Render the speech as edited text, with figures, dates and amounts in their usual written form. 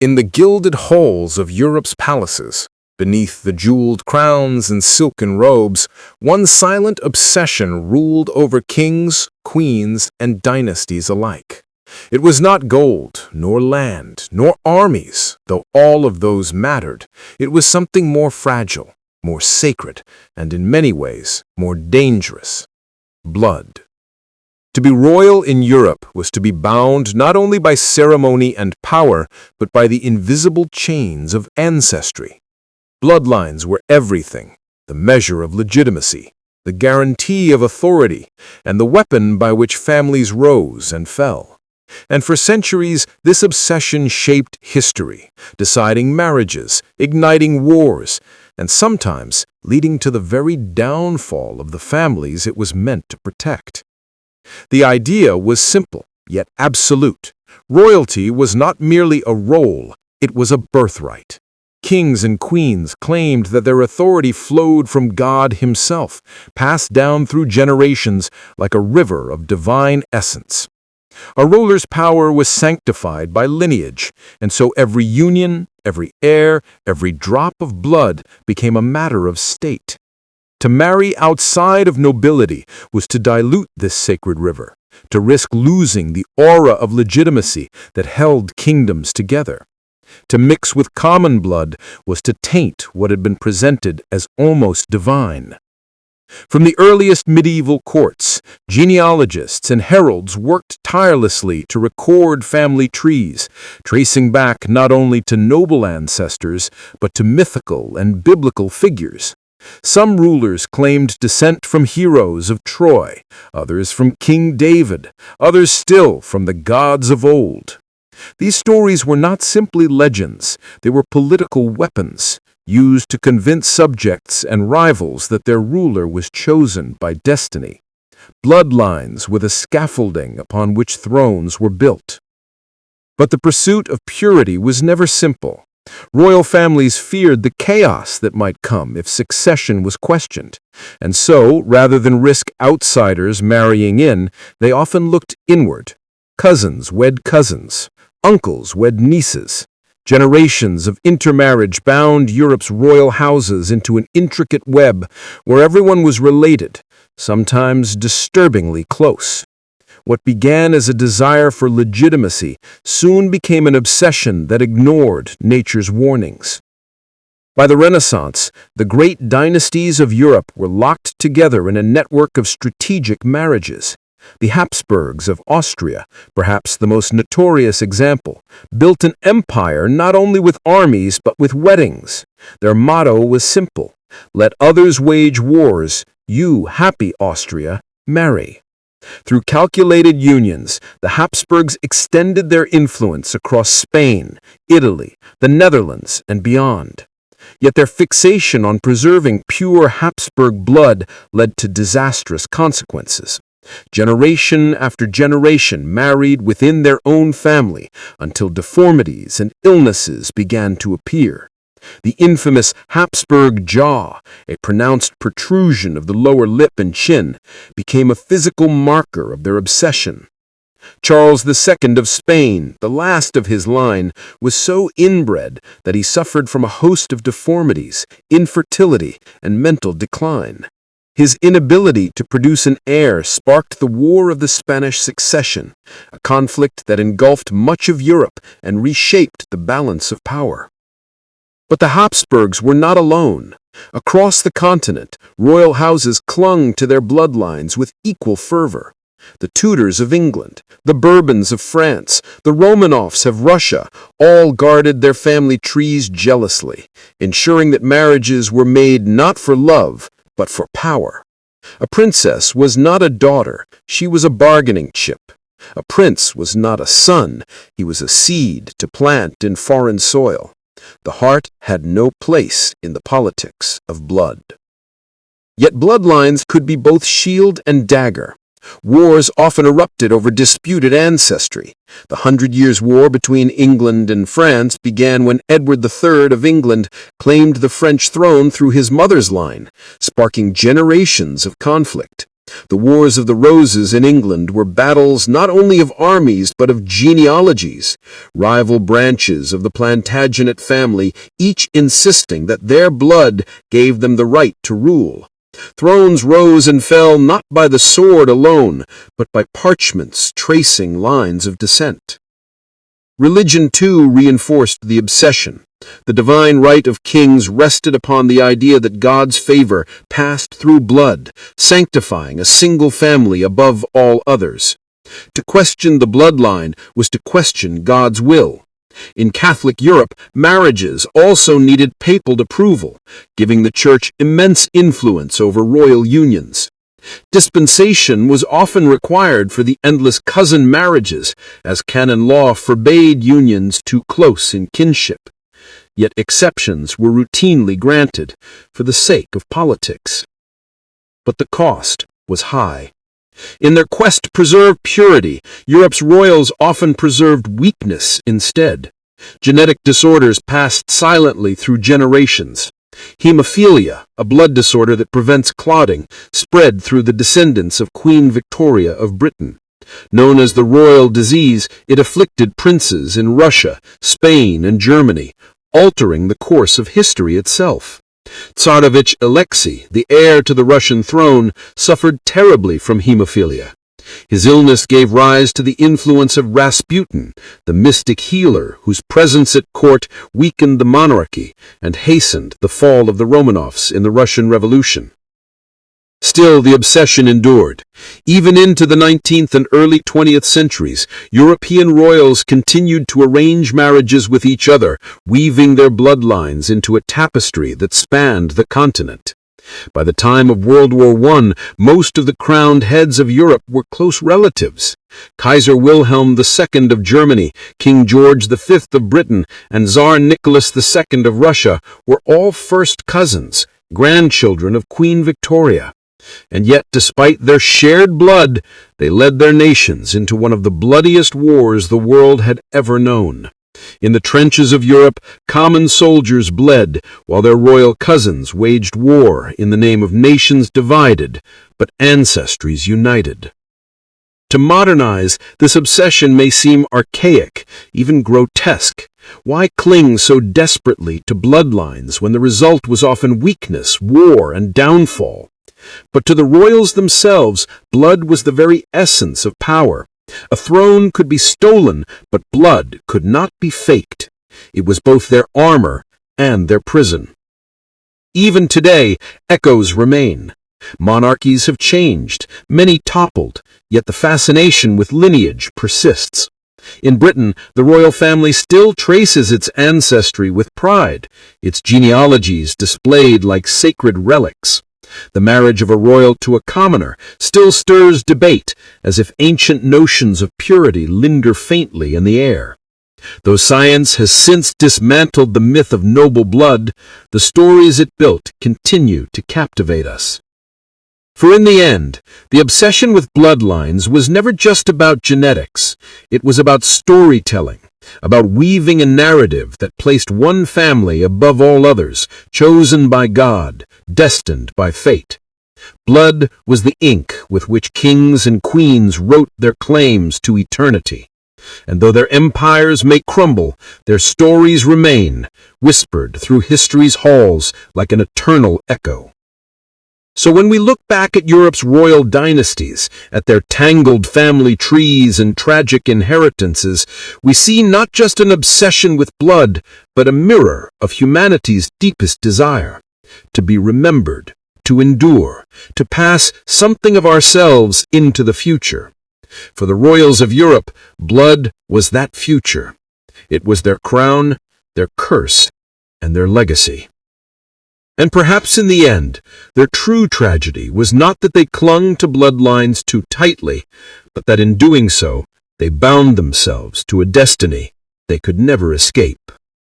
In the gilded halls of Europe's palaces, beneath the jeweled crowns and silken robes, one silent obsession ruled over kings, queens, and dynasties alike. It was not gold, nor land, nor armies, though all of those mattered. It was something more fragile, more sacred, and in many ways more dangerous: blood. To be royal in Europe was to be bound not only by ceremony and power, but by the invisible chains of ancestry. Bloodlines were everything: the measure of legitimacy, the guarantee of authority, and the weapon by which families rose and fell. And for centuries, this obsession shaped history, deciding marriages, igniting wars, and sometimes leading to the very downfall of the families it was meant to protect. The idea was simple, yet absolute. Royalty was not merely a role, it was a birthright. Kings and queens claimed that their authority flowed from God Himself, passed down through generations like a river of divine essence. A ruler's power was sanctified by lineage, and so every union, every heir, every drop of blood became a matter of state. To marry outside of nobility was to dilute this sacred river, to risk losing the aura of legitimacy that held kingdoms together. To mix with common blood was to taint what had been presented as almost divine. From the earliest medieval courts, genealogists and heralds worked tirelessly to record family trees, tracing back not only to noble ancestors, but to mythical and biblical figures. Some rulers claimed descent from heroes of Troy, others from King David, others still from the gods of old. These stories were not simply legends, they were political weapons, used to convince subjects and rivals that their ruler was chosen by destiny. Bloodlines were the scaffolding upon which thrones were built. But the pursuit of purity was never simple. Royal families feared the chaos that might come if succession was questioned, and so, rather than risk outsiders marrying in, they often looked inward. Cousins wed cousins, uncles wed nieces. Generations of intermarriage bound Europe's royal houses into an intricate web where everyone was related, sometimes disturbingly close. What began as a desire for legitimacy soon became an obsession that ignored nature's warnings. By the Renaissance, the great dynasties of Europe were locked together in a network of strategic marriages. The Habsburgs of Austria, perhaps the most notorious example, built an empire not only with armies but with weddings. Their motto was simple: let others wage wars, you, happy Austria, marry. Through calculated unions, the Habsburgs extended their influence across Spain, Italy, the Netherlands, and beyond. Yet their fixation on preserving pure Habsburg blood led to disastrous consequences. Generation after generation married within their own family until deformities and illnesses began to appear. The infamous Habsburg jaw, a pronounced protrusion of the lower lip and chin, became a physical marker of their obsession. Charles II of Spain, the last of his line, was so inbred that he suffered from a host of deformities, infertility, and mental decline. His inability to produce an heir sparked the War of the Spanish Succession, a conflict that engulfed much of Europe and reshaped the balance of power. But the Habsburgs were not alone. Across the continent, royal houses clung to their bloodlines with equal fervor. The Tudors of England, the Bourbons of France, the Romanovs of Russia all guarded their family trees jealously, ensuring that marriages were made not for love, but for power. A princess was not a daughter, she was a bargaining chip. A prince was not a son, he was a seed to plant in foreign soil. The heart had no place in the politics of blood. Yet bloodlines could be both shield and dagger. Wars often erupted over disputed ancestry. The 100 Years' War between England and France began when Edward III of England claimed the French throne through his mother's line, sparking generations of conflict. The Wars of the Roses in England were battles not only of armies but of genealogies, rival branches of the Plantagenet family, each insisting that their blood gave them the right to rule. Thrones rose and fell not by the sword alone, but by parchments tracing lines of descent. Religion, too, reinforced the obsession. The divine right of kings rested upon the idea that God's favor passed through blood, sanctifying a single family above all others. To question the bloodline was to question God's will. In Catholic Europe, marriages also needed papal approval, giving the Church immense influence over royal unions. Dispensation was often required for the endless cousin marriages, as canon law forbade unions too close in kinship. Yet exceptions were routinely granted for the sake of politics. But the cost was high. In their quest to preserve purity, Europe's royals often preserved weakness instead. Genetic disorders passed silently through generations. Hemophilia, a blood disorder that prevents clotting, spread through the descendants of Queen Victoria of Britain. Known as the royal disease, it afflicted princes in Russia, Spain, and Germany, altering the course of history itself. Tsarevich Alexei, the heir to the Russian throne, suffered terribly from hemophilia. His illness gave rise to the influence of Rasputin, the mystic healer whose presence at court weakened the monarchy and hastened the fall of the Romanovs in the Russian Revolution. Still, the obsession endured. Even into the 19th and early 20th centuries, European royals continued to arrange marriages with each other, weaving their bloodlines into a tapestry that spanned the continent. By the time of World War I, most of the crowned heads of Europe were close relatives. Kaiser Wilhelm II of Germany, King George V of Britain, and Tsar Nicholas II of Russia were all first cousins, grandchildren of Queen Victoria. And yet, despite their shared blood, they led their nations into one of the bloodiest wars the world had ever known. In the trenches of Europe, common soldiers bled, while their royal cousins waged war in the name of nations divided, but ancestries united. To modernize, this obsession may seem archaic, even grotesque. Why cling so desperately to bloodlines when the result was often weakness, war, and downfall? But to the royals themselves, blood was the very essence of power. A throne could be stolen, but blood could not be faked. It was both their armor and their prison. Even today, echoes remain. Monarchies have changed, many toppled, yet the fascination with lineage persists. In Britain, the royal family still traces its ancestry with pride, its genealogies displayed like sacred relics. The marriage of a royal to a commoner still stirs debate, as if ancient notions of purity linger faintly in the air. Though science has since dismantled the myth of noble blood, the stories it built continue to captivate us. For in the end, the obsession with bloodlines was never just about genetics. It was about storytelling, about weaving a narrative that placed one family above all others, chosen by God, destined by fate. Blood was the ink with which kings and queens wrote their claims to eternity. And though their empires may crumble, their stories remain, whispered through history's halls like an eternal echo. So when we look back at Europe's royal dynasties, at their tangled family trees and tragic inheritances, we see not just an obsession with blood, but a mirror of humanity's deepest desire: to be remembered, to endure, to pass something of ourselves into the future. For the royals of Europe, blood was that future. It was their crown, their curse, and their legacy. And perhaps in the end, their true tragedy was not that they clung to bloodlines too tightly, but that in doing so, they bound themselves to a destiny they could never escape.